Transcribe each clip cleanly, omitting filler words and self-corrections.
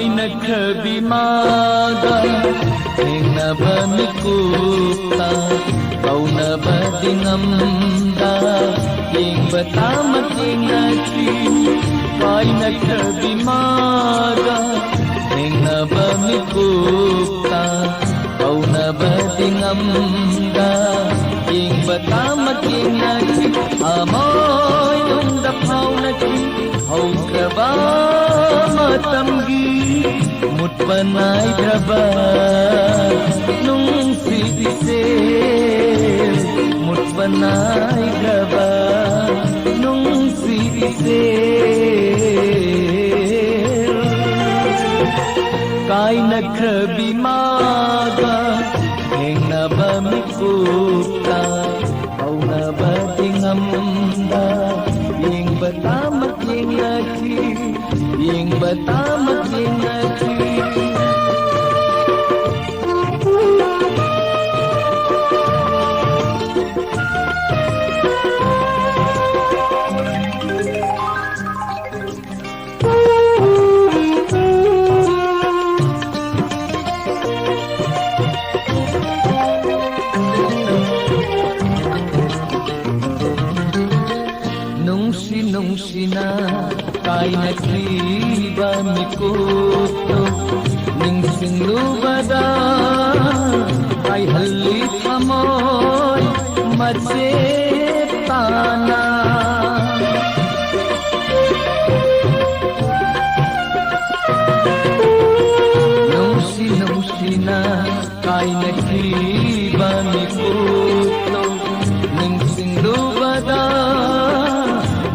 nagkabimaga Ning nabamikuta Kau nabadingamda Ing batamat ing nachi Kay nagkabimaga Ning nabamikuta Kau nabadingamda Ing batamat ing nachi Amoy nung dapaw nachi Hau kraba matamgi Mutpanay kraba Nung sitisel Mutpanay kraba Nung sitisel Kay nagkabimaga Eng nabamikuta Kau nabadingamda Ing batamat ing nachi Ing batamat ing nachi Nung sina kay nagriba mikuto Ning singlubada kay halit amoy masetana Nung sina kay nagriba mikuto Ning singlubada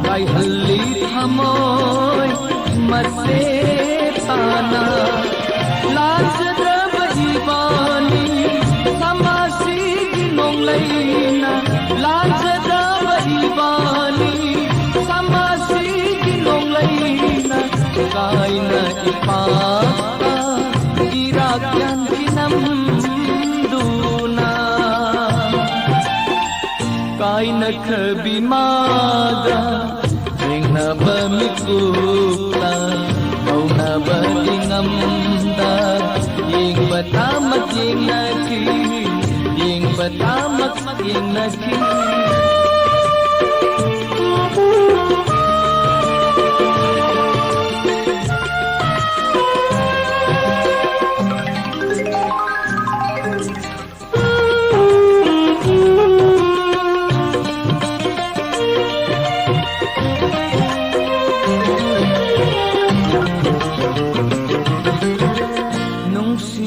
Kay halit amoy masetana Lajra bahibani Samasi ginong layna Lajra bahibani Samasi ginong layna Kay na ipaka Irakyan kinamduna Kay nagkabimaga Ing nabamikuta Kau nabadingamda Ing batamat ing nachi Ing batamat ing nachi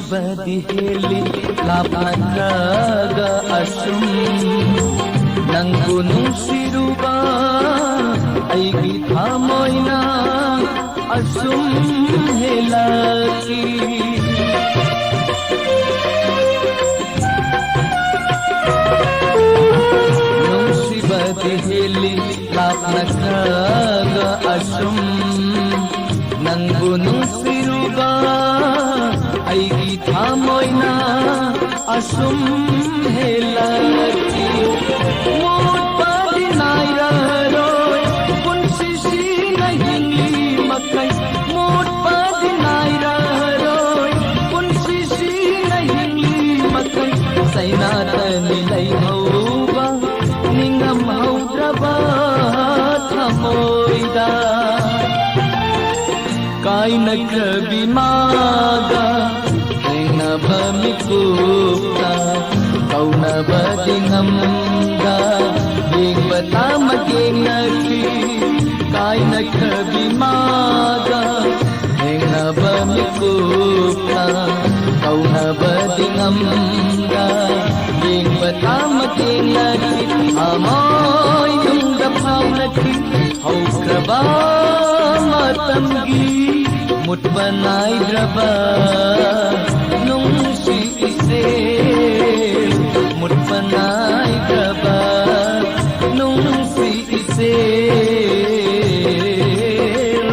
Badihili lapan raga asum Nang gunung siruba ay gitamoy na asum helaki Nung si badihili lapan raga asum Nang gunung siruba ay gitamoy na asum helaki Mut pa dinay raroy Kung sisi na hingli makay Mut pa dinay raroy Kung sisi na hingli makay Say natan nilay hauba Ningam haudrabat hamoy da Kay nagkabimaga Ing nabamikuta Kau nabadingamda Ing batamat ing nachi Kay nagkabimaga Ing nabamikuta Kau nabadingamda Ing batamat ing nachi Amoy yung dapaw nachi Hau kraba matamgi Mutbanay draba Nung si isel Mutbanay draba Nung si isel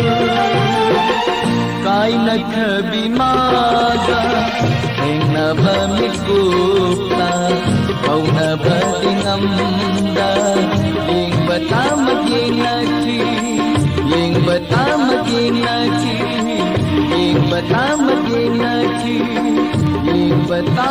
Kay nagkabimaga Ing nabamikuta Kau nabadingamda Ing batamat ing nachi Ing batamat ing nachi Ing बता मगे नठी एक बता